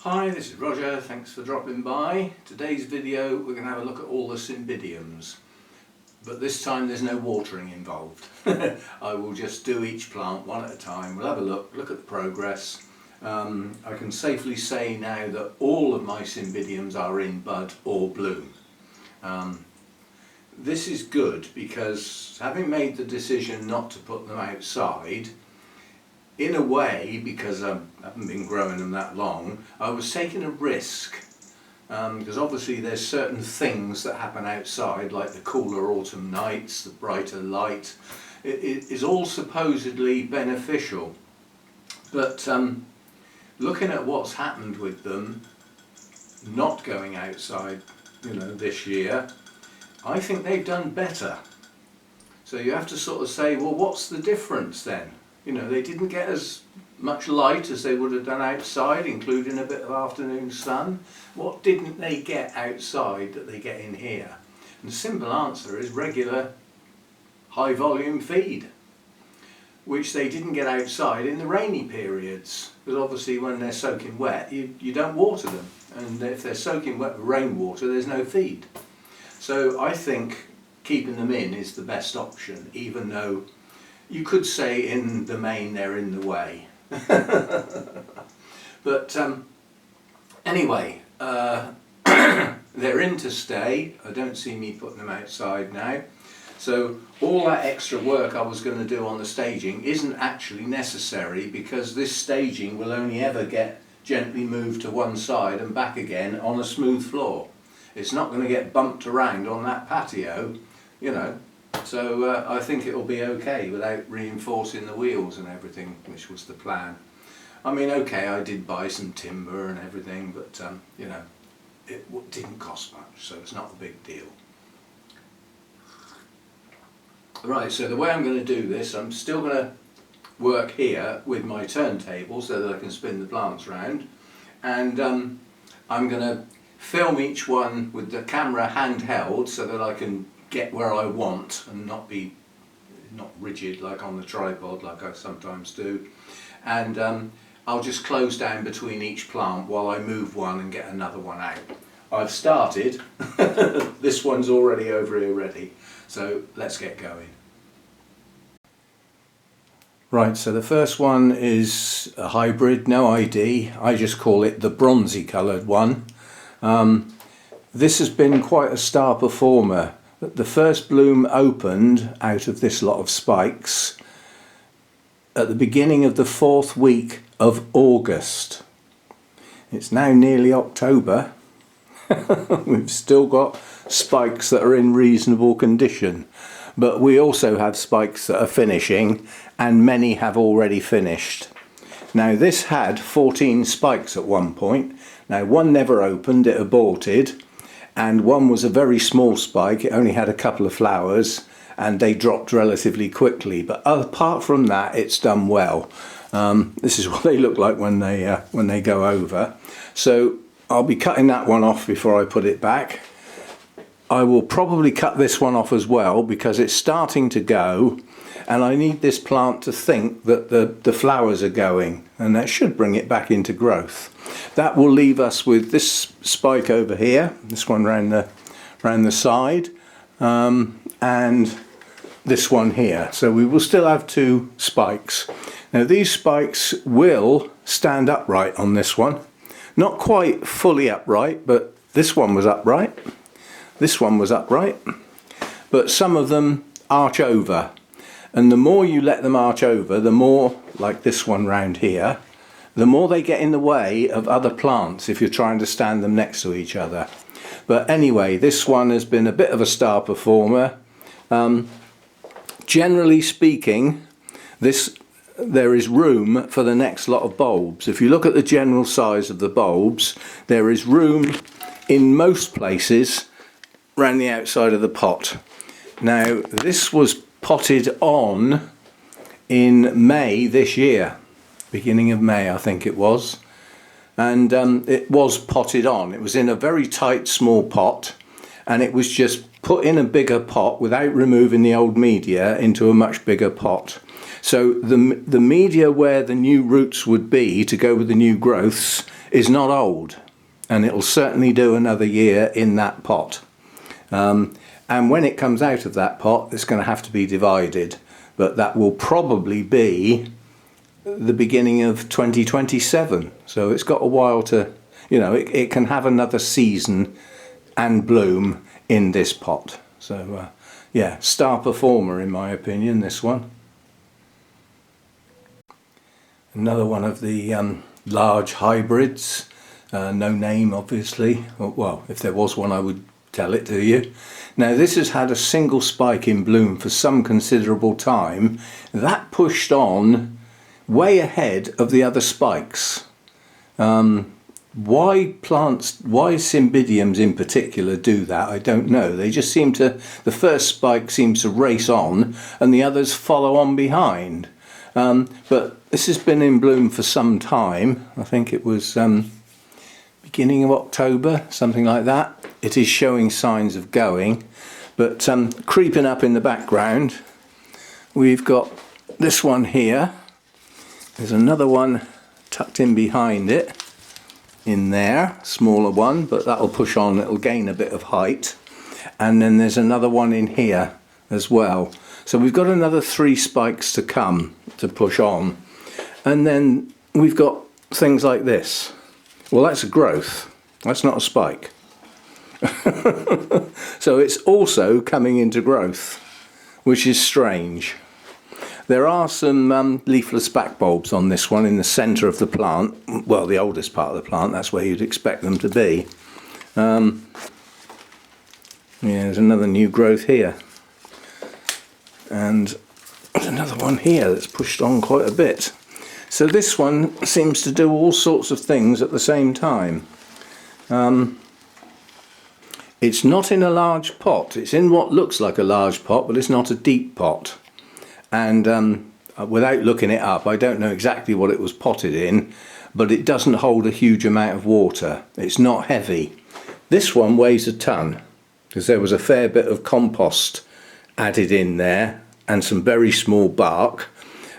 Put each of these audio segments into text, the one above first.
Hi, this is Roger, thanks for dropping by. Today's video we're going to have a look at all the Cymbidiums, but this time there's no watering involved. I will just do each plant one at a time. We'll have a look at the progress. I can safely say now that all of my Cymbidiums are in bud or bloom. This is good because having made the decision not to put them outside, in a way, because I haven't been growing them that long, I was taking a risk because obviously there's certain things that happen outside, like the cooler autumn nights, the brighter light. It is all supposedly beneficial, but looking at what's happened with them not going outside, this year, I think they've done better. So you have to sort of say, well, what's the difference then? They didn't get as much light as they would have done outside, including a bit of afternoon sun. What didn't they get outside that they get in here? And the simple answer is regular high volume feed, which they didn't get outside in the rainy periods. Because obviously when they're soaking wet, you don't water them. And if they're soaking wet with rainwater, there's no feed. So I think keeping them in is the best option, even though you could say in the main they're in the way. But anyway, they're in to stay. I don't see me putting them outside now. So all that extra work I was going to do on the staging isn't actually necessary, because this staging will only ever get gently moved to one side and back again on a smooth floor. It's not going to get bumped around on that patio, So I think it'll be okay without reinforcing the wheels and everything, which was the plan. I mean, okay, I did buy some timber and everything, but it didn't cost much, so it's not a big deal. Right, so the way I'm going to do this, I'm still going to work here with my turntable so that I can spin the plants round, and I'm going to film each one with the camera handheld so that I can get where I want and not rigid like on the tripod like I sometimes do, and I'll just close down between each plant while I move one and get another one out. I've started. This one's already over here ready, so let's get going. Right, so the first one is a hybrid, no ID. I just call it the bronzy coloured one. This has been quite a star performer. The first bloom opened out of this lot of spikes at the beginning of the 4th week of August. It's now nearly October. We've still got spikes that are in reasonable condition, but we also have spikes that are finishing, and many have already finished. Now this had 14 spikes at one point. Now one never opened, it aborted. And one was a very small spike, it only had a couple of flowers, and they dropped relatively quickly. But apart from that, it's done well. This is what they look like when they go over. So I'll be cutting that one off before I put it back. I will probably cut this one off as well, because it's starting to go, and I need this plant to think that the flowers are going, and that should bring it back into growth. That will leave us with this spike over here, this one round the side, and this one here. So we will still have 2 spikes. Now these spikes will stand upright on this one. Not quite fully upright, but this one was upright. This one was upright. But some of them arch over. And the more you let them arch over, the more, like this one round here, the more they get in the way of other plants if you're trying to stand them next to each other. But anyway, this one has been a bit of a star performer. Generally speaking, there is room for the next lot of bulbs. If you look at the general size of the bulbs, there is room in most places around the outside of the pot. Now this was potted on in May this year. Beginning of May I think it was, and it was potted on. It was in a very tight small pot, and it was just put in a bigger pot without removing the old media into a much bigger pot. So the media where the new roots would be to go with the new growths is not old, and it'll certainly do another year in that pot. And when it comes out of that pot, it's going to have to be divided, but that will probably be the beginning of 2027. So it's got a while to, you know, it can have another season and bloom in this pot. So yeah, star performer in my opinion, this one. Another one of the large hybrids, no name obviously. Well, if there was one I would tell it to you. Now this has had a single spike in bloom for some considerable time. That pushed on way ahead of the other spikes. Why Cymbidiums in particular do that, I don't know. They just seem to, the first spike seems to race on and the others follow on behind. But this has been in bloom for some time. I think it was beginning of October, something like that. It is showing signs of going, but creeping up in the background, we've got this one here. There's another one tucked in behind it, in there, smaller one, but that'll push on, it'll gain a bit of height. And then there's another one in here as well. So we've got another 3 spikes to come to push on. And then we've got things like this. Well, that's a growth, that's not a spike. So it's also coming into growth, which is strange. There are some leafless back bulbs on this one in the centre of the plant. Well, the oldest part of the plant, that's where you'd expect them to be. Yeah, there's another new growth here. And there's another one here that's pushed on quite a bit. So this one seems to do all sorts of things at the same time. It's not in a large pot. It's in what looks like a large pot, but it's not a deep pot. And without looking it up, I don't know exactly what it was potted in, but it doesn't hold a huge amount of water. It's not heavy. This one weighs a ton, because there was a fair bit of compost added in there and some very small bark.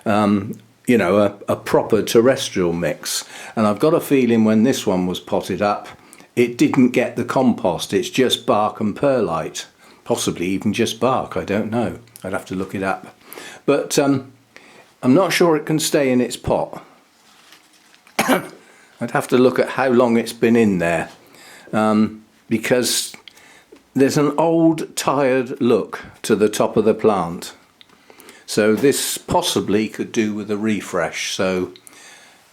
You know, a proper terrestrial mix. And I've got a feeling when this one was potted up, it didn't get the compost. It's just bark and perlite, possibly even just bark, I don't know. I'd have to look it up. But I'm not sure it can stay in its pot. I'd have to look at how long it's been in there, because there's an old tired look to the top of the plant. So this possibly could do with a refresh. So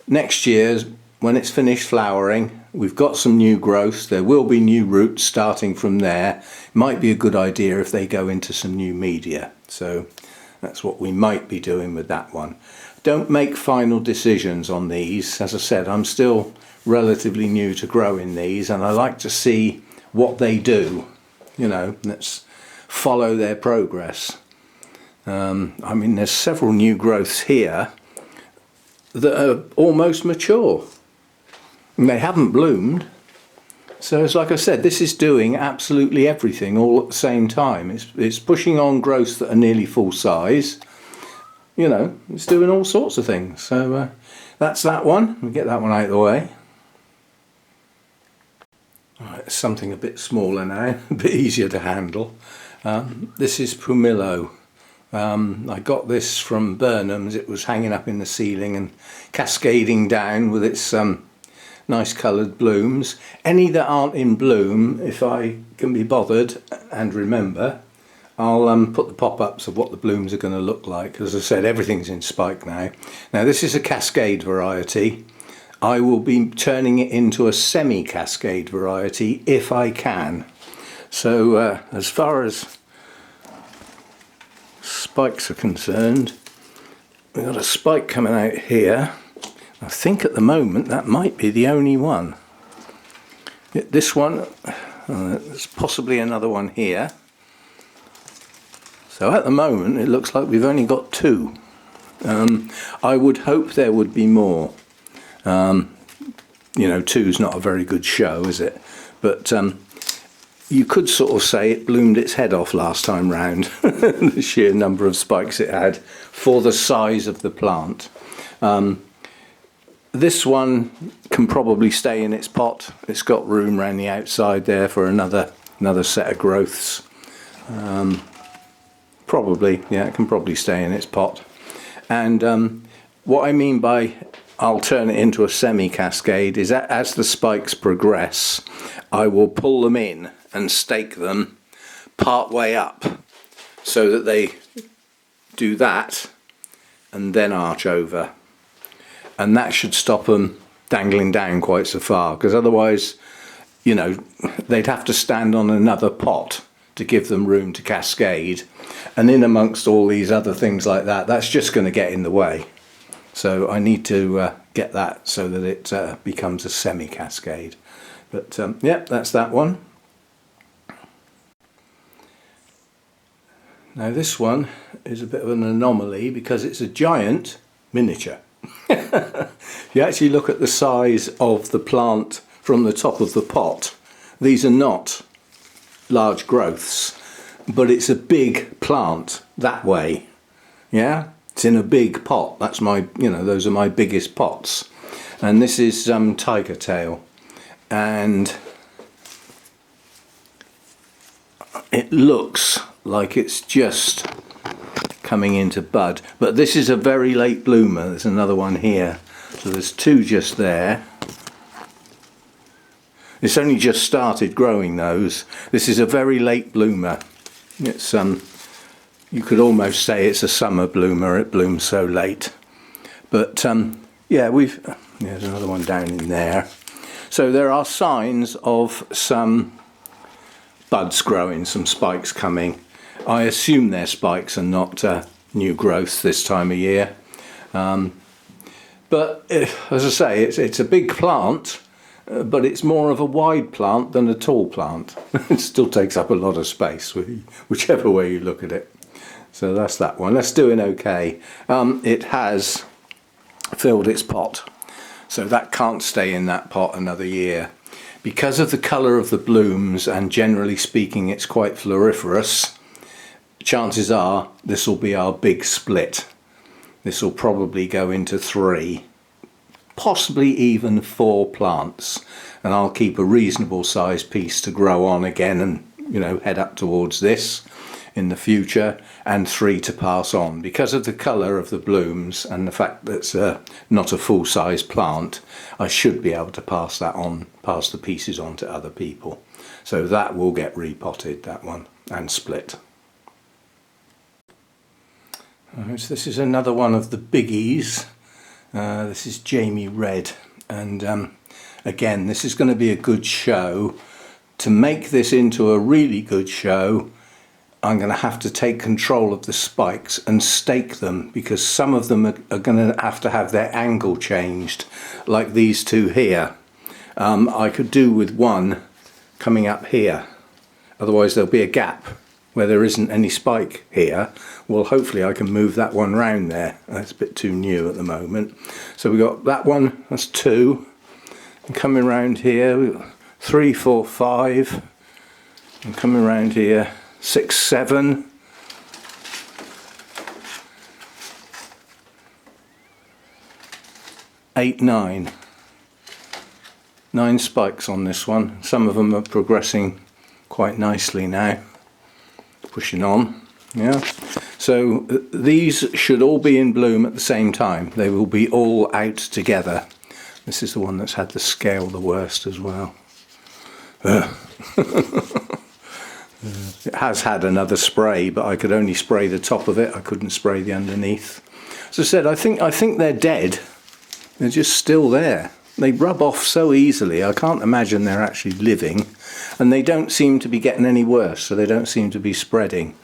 next year, when it's finished flowering, we've got some new growth. There will be new roots starting from there. Might be a good idea if they go into some new media. So that's what we might be doing with that one. Don't make final decisions on these. As I said, I'm still relatively new to growing these, and I like to see what they do. You know, let's follow their progress. I mean, there's several new growths here that are almost mature. And they haven't bloomed. So it's like I said, this is doing absolutely everything all at the same time. It's pushing on growths that are nearly full size. You know, it's doing all sorts of things. So that's that one. We'll get that one out of the way. Alright, something a bit smaller now, a bit easier to handle. This is Pumilio. I got this from Burnham's. It was hanging up in the ceiling and cascading down with its nice coloured blooms. Any that aren't in bloom, if I can be bothered and remember, I'll put the pop-ups of what the blooms are going to look like. As I said, everything's in spike now. Now this is a cascade variety. I will be turning it into a semi-cascade variety if I can. So as far as spikes are concerned, we've got a spike coming out here. I think at the moment that might be the only one. This one, there's possibly another one here. So at the moment it looks like we've only got 2. I would hope there would be more. You know, 2's not a very good show, is it? But you could sort of say it bloomed its head off last time round. The sheer number of spikes it had for the size of the plant. this one can probably stay in its pot. It's got room around the outside there for another set of growths. Probably, yeah, it can probably stay in its pot. And what I mean by I'll turn it into a semi-cascade is that as the spikes progress, I will pull them in and stake them part way up so that they do that and then arch over. And that should stop them dangling down quite so far, because otherwise, you know, they'd have to stand on another pot to give them room to cascade, and in amongst all these other things like that, that's just going to get in the way. So I need to get that so that it becomes a semi-cascade. But yeah, that's that one. Now this one is a bit of an anomaly because it's a giant miniature. You actually look at the size of the plant from the top of the pot. These are not large growths, but it's a big plant that way. Yeah, it's in a big pot. That's my, you know, those are my biggest pots. And this is tiger tail, and it looks like it's just coming into bud, but this is a very late bloomer. There's another one here, so there's two just there. It's only just started growing those. This is a very late bloomer. It's you could almost say it's a summer bloomer, it blooms so late. But yeah, there's another one down in there. So there are signs of some buds growing, some spikes coming. I assume they're spikes and not new growths this time of year. But as I say, it's a big plant, but it's more of a wide plant than a tall plant. It still takes up a lot of space, whichever way you look at it. So that's that one. That's doing okay. It has filled its pot, so that can't stay in that pot another year. Because of the colour of the blooms, and generally speaking it's quite floriferous, chances are this will be our big split. This will probably go into 3, possibly even 4 plants, and I'll keep a reasonable sized piece to grow on again and, you know, head up towards this in the future, and 3 to pass on. Because of the colour of the blooms and the fact that it's not a full size plant, I should be able to pass that on, pass the pieces on to other people. So that will get repotted, that one, and split. Right, so this is another one of the biggies. This is Jamie Red, and again, this is going to be a good show. To make this into a really good show, I'm going to have to take control of the spikes and stake them, because some of them are going to have their angle changed, like these two here. I could do with one coming up here, otherwise there'll be a gap where there isn't any spike here. Well, hopefully I can move that one round there. That's a bit too new at the moment. So we've got that one, that's 2. And coming around here, we've got 3, 4, 5. And coming around here, 6, 7. 8, 9. 9 spikes on this one. Some of them are progressing quite nicely now. Pushing on, yeah. So these should all be in bloom at the same time. They will be all out together. This is the one that's had the scale the worst as well. It has had another spray, but I could only spray the top of it. I couldn't spray the underneath. As I said, I think they're dead. They're just still there. They rub off so easily. I can't imagine they're actually living, and they don't seem to be getting any worse, so they don't seem to be spreading.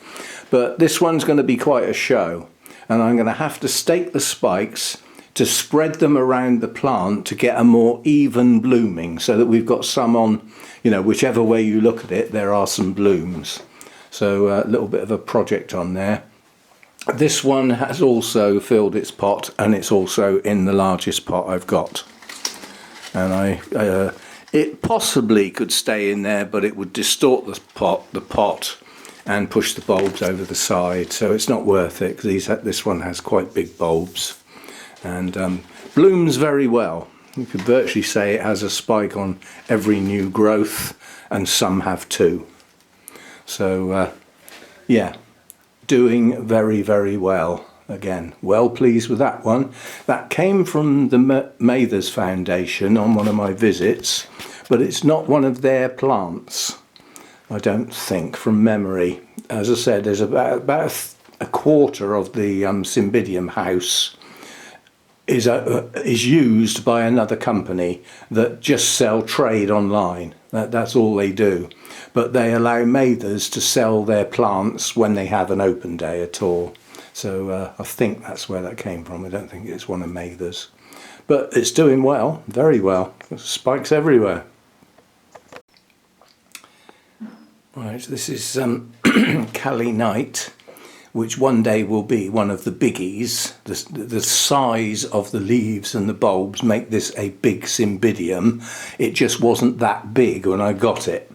But this one's going to be quite a show, and I'm going to have to stake the spikes to spread them around the plant to get a more even blooming, so that we've got some on, you know, whichever way you look at it, there are some blooms. So a little bit of a project on there. This one has also filled its pot, and it's also in the largest pot I've got. And it possibly could stay in there, but it would distort the pot and push the bulbs over the side, so it's not worth it, because this one has quite big bulbs. and blooms very well. You could virtually say it has a spike on every new growth, and some have two. So yeah, doing very, very well. Again, well pleased with that one. That came from the Mathers Foundation on one of my visits, but it's not one of their plants, I don't think, from memory. As I said, there's about a quarter of the Cymbidium house is used by another company that just sell trade online. That's all they do. But they allow Mathers to sell their plants when they have an open day at all. So I think that's where that came from. I don't think it's one of Mathers. But it's doing well, very well. Spikes everywhere. Right, this is Cali Night, which one day will be one of the biggies. The size of the leaves and the bulbs make this a big Cymbidium. It just wasn't that big when I got it.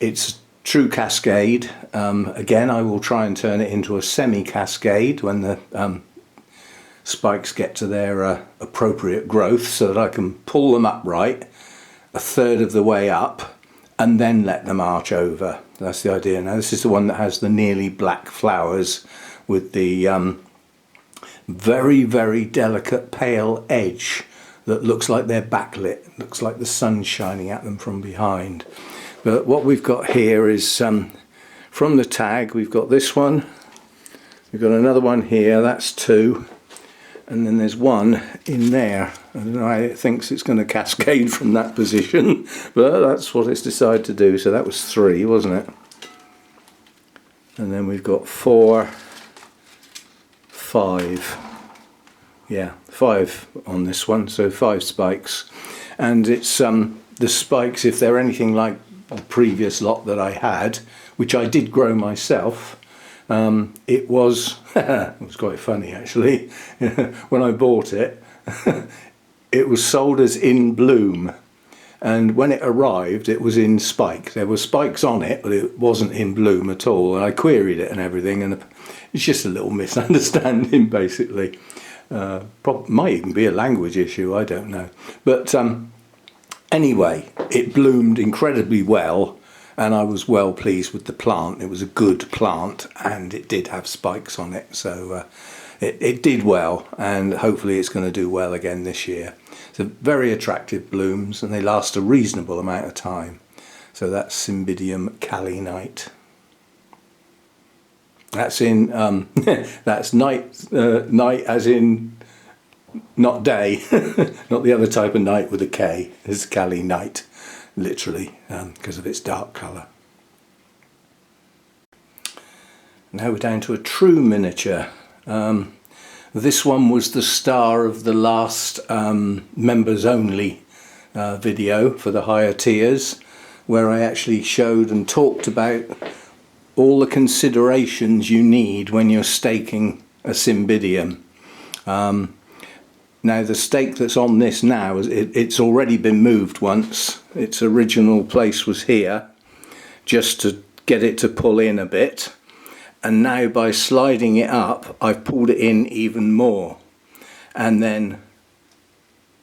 It's true cascade. Again, I will try and turn it into a semi-cascade when the spikes get to their appropriate growth, so that I can pull them upright a third of the way up and then let them arch over. That's the idea. Now this is the one that has the nearly black flowers with the very, very delicate pale edge that looks like they're backlit, looks like the sun's shining at them from behind. But what we've got here is from the tag, we've got this one, we've got another one here, that's two, and then there's one in there. I don't know how it thinks it's going to cascade from that position, but that's what it's decided to do. So that was three, wasn't it? And then we've got four, five. Yeah, five on this one, so 5 spikes. And it's the spikes, if they're anything like the previous lot that I had, which I did grow myself, it was it was quite funny actually. When I bought it, it was sold as in bloom, and when it arrived it was in spike. There were spikes on it, but it wasn't in bloom at all, and I queried it and everything, and it's just a little misunderstanding basically. Might even be a language issue, I don't know, but anyway, it bloomed incredibly well, and I was well pleased with the plant. It was a good plant, and it did have spikes on it, so it did well, and hopefully it's going to do well again this year. So very attractive blooms, and they last a reasonable amount of time. So that's Cymbidium Cali Night. That's in that's night as in not day, not the other type of night with a K. It's Cali Night, literally, because of its dark colour. Now we're down to a true miniature. This one was the star of the last members only video for the higher tiers, where I actually showed and talked about all the considerations you need when you're staking a Cymbidium. Now the stake that's on this now, it's already been moved once. Its original place was here, just to get it to pull in a bit. And now by sliding it up, I've pulled it in even more. And then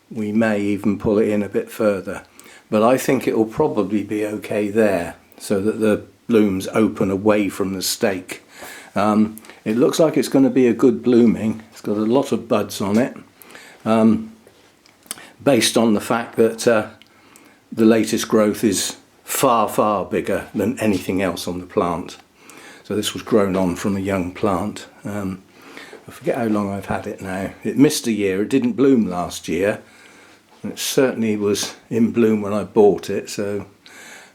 we may even pull it in a bit further. But I think it will probably be okay there, so that the blooms open away from the stake. It looks like it's going to be a good blooming. It's got a lot of buds on it, based on the fact that the latest growth is far, far bigger than anything else on the plant. So this was grown on from a young plant. I forget how long I've had it now. It missed a year. It didn't bloom last year. And it certainly was in bloom when I bought it. So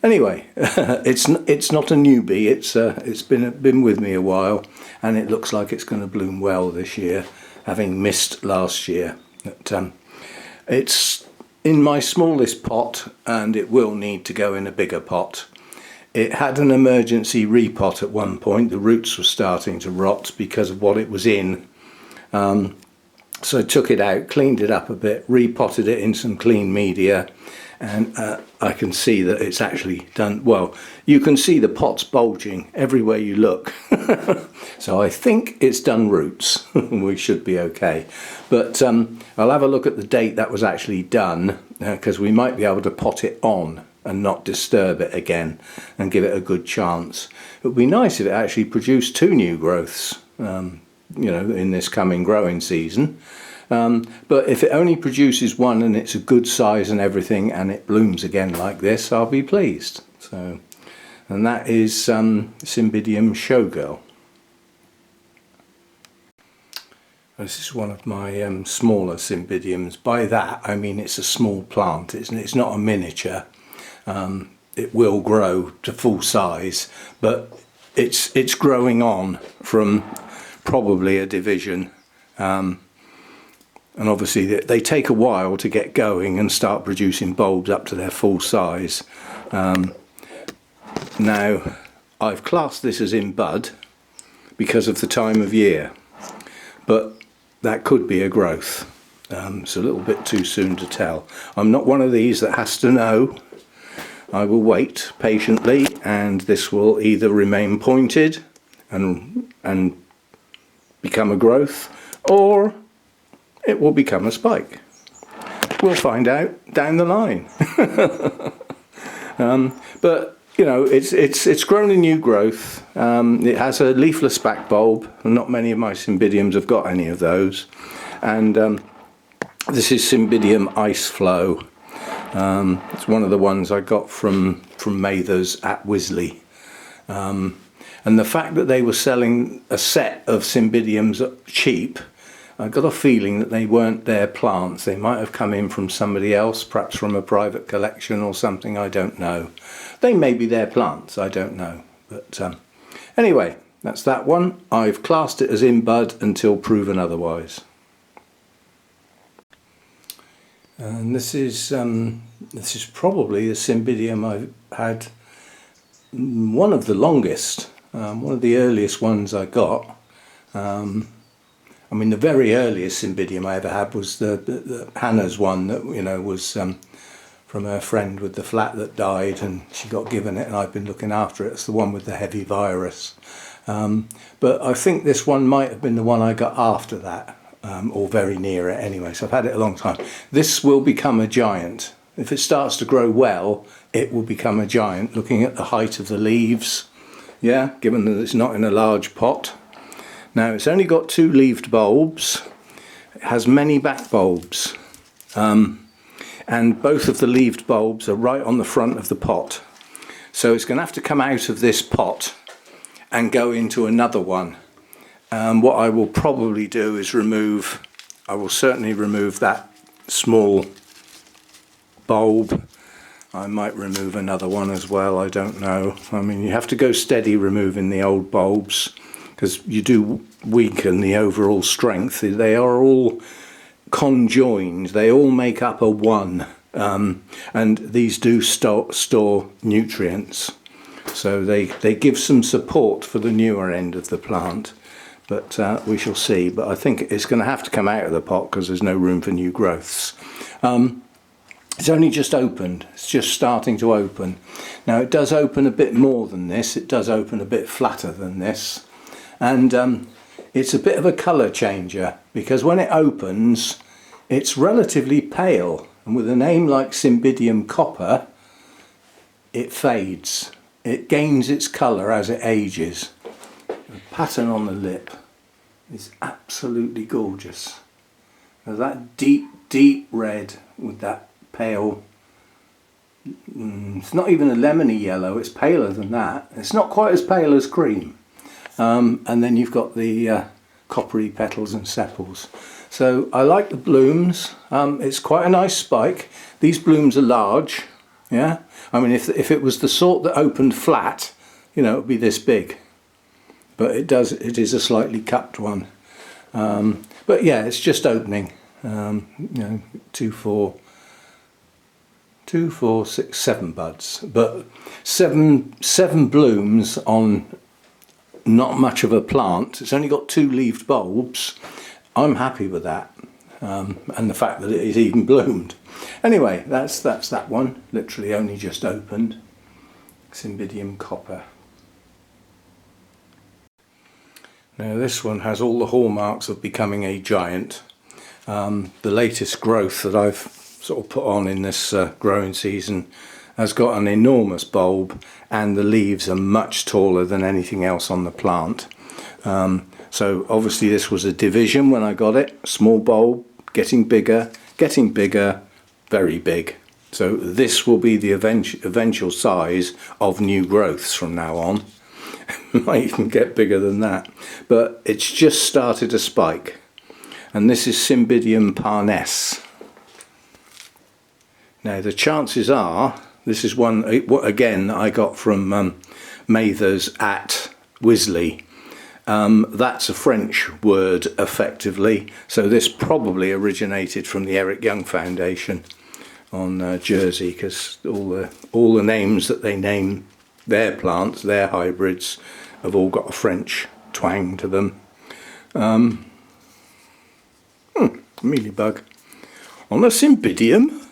anyway, it's not a newbie. It's been with me a while, and it looks like it's going to bloom well this year, having missed last year. But, it's in my smallest pot, and it will need to go in a bigger pot. It had an emergency repot at one point. The roots were starting to rot because of what it was in. So I took it out, cleaned it up a bit, repotted it in some clean media, and I can see that it's actually done well. You can see the pots bulging everywhere you look. So I think it's done roots. We should be okay. But I'll have a look at the date that was actually done, because we might be able to pot it on and not disturb it again and give it a good chance. It would be nice if it actually produced 2 new growths, you know, in this coming growing season. But if it only produces 1 and it's a good size and everything, and it blooms again like this, I'll be pleased. So, and that is Cymbidium Showgirl. This is one of my smaller Cymbidiums. By that I mean it's a small plant. It's not a miniature. It will grow to full size, but it's growing on from probably a division. And obviously they take a while to get going and start producing bulbs up to their full size. Now, I've classed this as in bud because of the time of year, but that could be a growth. It's a little bit too soon to tell. I'm not one of these that has to know. I will wait patiently, and this will either remain pointed and become a growth, or it will become a spike. We'll find out down the line. But you know, it's grown a new growth. It has a leafless back bulb, and not many of my Cymbidiums have got any of those. And this is Cymbidium Ice Flow. It's one of the ones I got from Mather's at Wisley. And the fact that they were selling a set of Cymbidiums cheap, I got a feeling that they weren't their plants. They might have come in from somebody else, perhaps from a private collection or something, I don't know. They may be their plants, I don't know. But anyway, that's that one. I've classed it as in bud until proven otherwise. And this is probably the Cymbidium I've had one of the longest, one of the earliest ones I got. I mean, the very earliest Cymbidium I ever had was the Hannah's one that, you know, was from her friend with the flat that died, and she got given it, and I've been looking after it. It's the one with the heavy virus. But I think this one might have been the one I got after that, or very near it anyway, so I've had it a long time. This will become a giant. If it starts to grow well, it will become a giant, looking at the height of the leaves, yeah, given that it's not in a large pot. Now, it's only got 2 leaved bulbs. It has many back bulbs, and both of the leaved bulbs are right on the front of the pot. So it's going to have to come out of this pot and go into another one. What I will probably do is I will certainly remove that small bulb. I might remove another one as well, I don't know. I mean, you have to go steady removing the old bulbs, because you do weaken the overall strength. They are all conjoined, they all make up a one, and these do store nutrients, so they give some support for the newer end of the plant. But we shall see. But I think it's going to have to come out of the pot because there's no room for new growths. It's only just opened, it's just starting to open. Now it does open a bit more than this, it does open a bit flatter than this. And it's a bit of a colour changer, because when it opens it's relatively pale, and with a name like Cymbidium Copper it fades. It gains its colour as it ages. The pattern on the lip is absolutely gorgeous. Now that deep red with that pale, it's not even a lemony yellow, it's paler than that. It's not quite as pale as cream. And then you've got the coppery petals and sepals. So I like the blooms. It's quite a nice spike. These blooms are large, yeah. I mean, if it was the sort that opened flat, you know, it would be this big. But it is a slightly cupped one. But yeah, it's just opening. You know, 2, 4, 6, 7 buds, but seven blooms on not much of a plant. It's only got 2 leaved bulbs. I'm happy with that. and the fact that it is even bloomed. Anyway, that's that one, literally only just opened. Cymbidium copper. Now this one has all the hallmarks of becoming a giant. The latest growth that I've sort of put on in this growing season has got an enormous bulb, and the leaves are much taller than anything else on the plant. So obviously this was a division when I got it. Small bulb, getting bigger, very big. So this will be the eventual size of new growths from now on. Might even get bigger than that. But it's just started to spike. And this is Cymbidium parness. Now the chances are, this is one again I got from Mathers at Wisley. That's a French word effectively, so this probably originated from the Eric Young Foundation on Jersey, because all the names that they name their plants, their hybrids, have all got a French twang to them. Mealybug on a Cymbidium.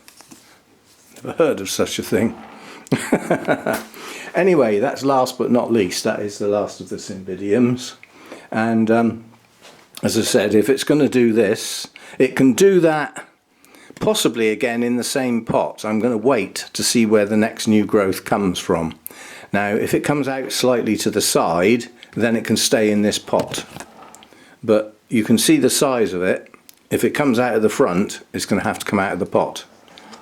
Never heard of such a thing. Anyway, that's last but not least. That is the last of the Cymbidiums. And as I said, if it's going to do this, it can do that possibly again in the same pot. I'm going to wait to see where the next new growth comes from. Now, if it comes out slightly to the side, then it can stay in this pot. But you can see the size of it. If it comes out of the front, it's going to have to come out of the pot,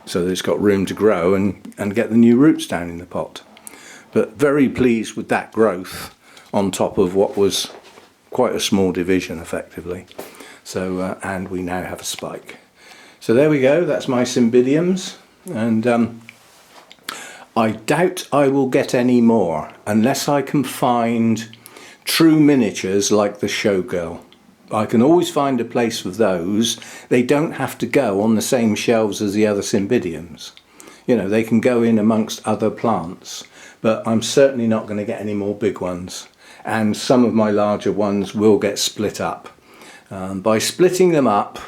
so that it's got room to grow and get the new roots down in the pot. But very pleased with that growth on top of what was quite a small division effectively. So and we now have a spike. So there we go, that's my Cymbidiums, and I doubt I will get any more unless I can find true miniatures like the Showgirl. I can always find a place for those. They don't have to go on the same shelves as the other Cymbidiums. You know, they can go in amongst other plants, but I'm certainly not going to get any more big ones. And some of my larger ones will get split up. By splitting them up,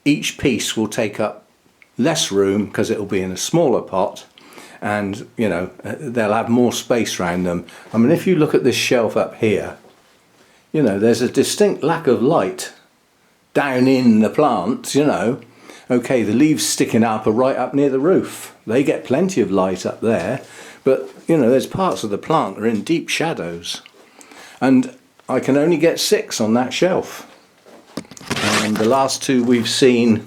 each piece will take up less room because it will be in a smaller pot, and you know, they'll have more space around them. I mean, if you look at this shelf up here, you know, there's a distinct lack of light down in the plants, you know. Okay, the leaves sticking up are right up near the roof. They get plenty of light up there, but you know, there's parts of the plant that are in deep shadows. And I can only get 6 on that shelf. And the last 2 we've seen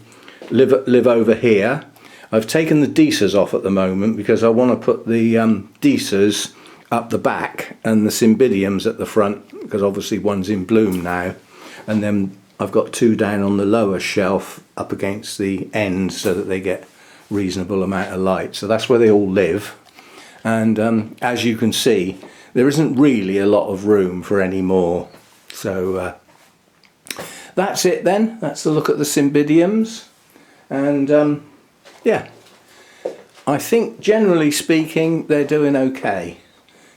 live over here. I've taken the Deesers off at the moment because I want to put the Deesers up the back and the Cymbidiums at the front, because obviously one's in bloom now. And then I've got 2 down on the lower shelf up against the end so that they get reasonable amount of light. So that's where they all live. And as you can see, there isn't really a lot of room for any more. So that's it then. That's a look at the Cymbidiums. And yeah, I think generally speaking they're doing okay,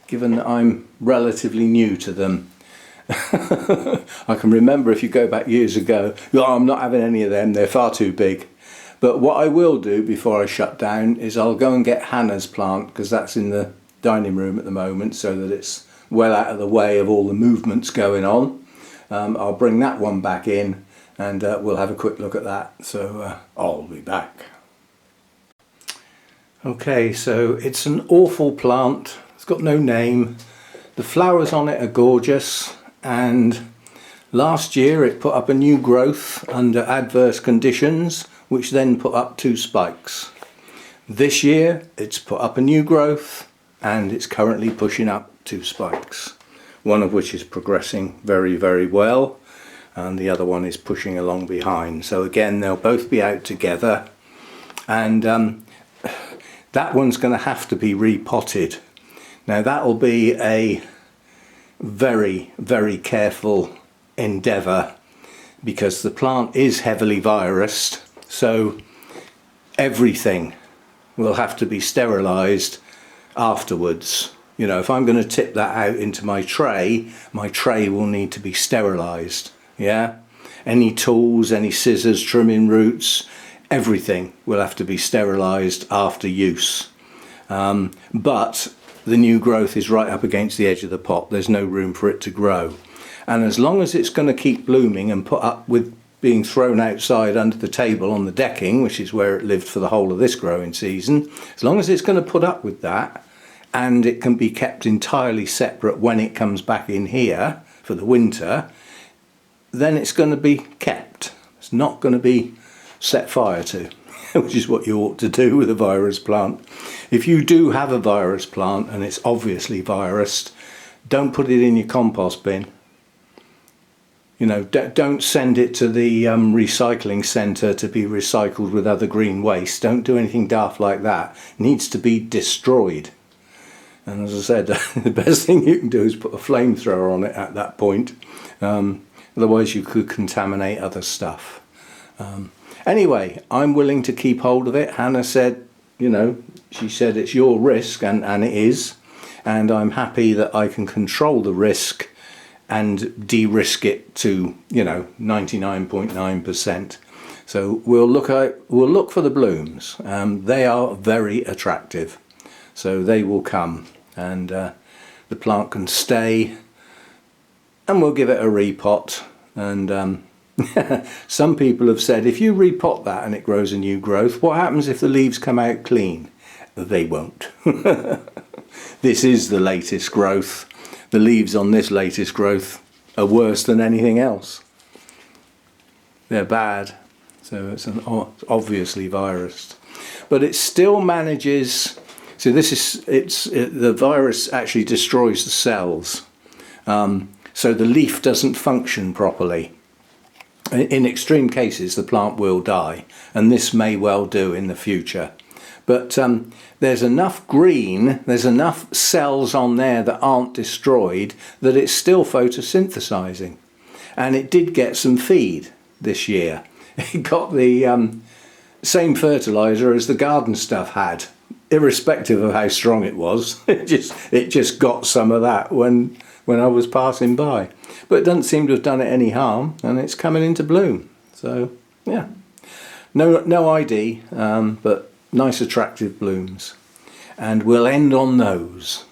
given that I'm relatively new to them. I can remember, if you go back years ago, oh, I'm not having any of them, they're far too big. But what I will do before I shut down is I'll go and get Hannah's plant, because that's in the dining room at the moment, so that it's well out of the way of all the movements going on. I'll bring that one back in, and we'll have a quick look at that. So I'll be back. Okay, so it's an awful plant. It's got no name. The flowers on it are gorgeous, and last year it put up a new growth under adverse conditions, which then put up 2 spikes. This year it's put up a new growth, and it's currently pushing up 2 spikes, one of which is progressing very, very well, and the other one is pushing along behind. So again, they'll both be out together, and that one's going to have to be repotted. Now that'll be a very, very careful endeavour, because the plant is heavily virused, so everything will have to be sterilised afterwards. You know, if I'm going to tip that out into my tray will need to be sterilised. Yeah, Any tools, any scissors, trimming roots, everything will have to be sterilised after use. But the new growth is right up against the edge of the pot. There's no room for it to grow. And as long as it's going to keep blooming and put up with being thrown outside under the table on the decking, which is where it lived for the whole of this growing season, as long as it's going to put up with that, and it can be kept entirely separate when it comes back in here for the winter, then it's going to be kept. It's not going to be set fire to, which is what you ought to do with a virus plant. If you do have a virus plant and it's obviously virused, don't put it in your compost bin. You know, don't send it to the recycling centre to be recycled with other green waste. Don't do anything daft like that. It needs to be destroyed. And as I said, the best thing you can do is put a flamethrower on it at that point. Otherwise you could contaminate other stuff. Anyway, I'm willing to keep hold of it. Hannah said, you know, she said it's your risk, and it is. And I'm happy that I can control the risk and de-risk it to, you know, 99.9%. So we'll look for the blooms. They are very attractive, so they will come, and the plant can stay, and we'll give it a repot. And some people have said, if you repot that and it grows a new growth, what happens if the leaves come out clean? They won't. This is the latest growth. The leaves on this latest growth are worse than anything else. They're bad, so it's obviously virused. But it still manages. So the virus actually destroys the cells, so the leaf doesn't function properly. In extreme cases, the plant will die, and this may well do in the future. But there's enough green, there's enough cells on there that aren't destroyed that it's still photosynthesizing. And it did get some feed this year. It got the same fertilizer as the garden stuff had, irrespective of how strong it was. It just got some of that when I was passing by. But it doesn't seem to have done it any harm, and it's coming into bloom. So yeah, no ID, but nice attractive blooms. And we'll end on those.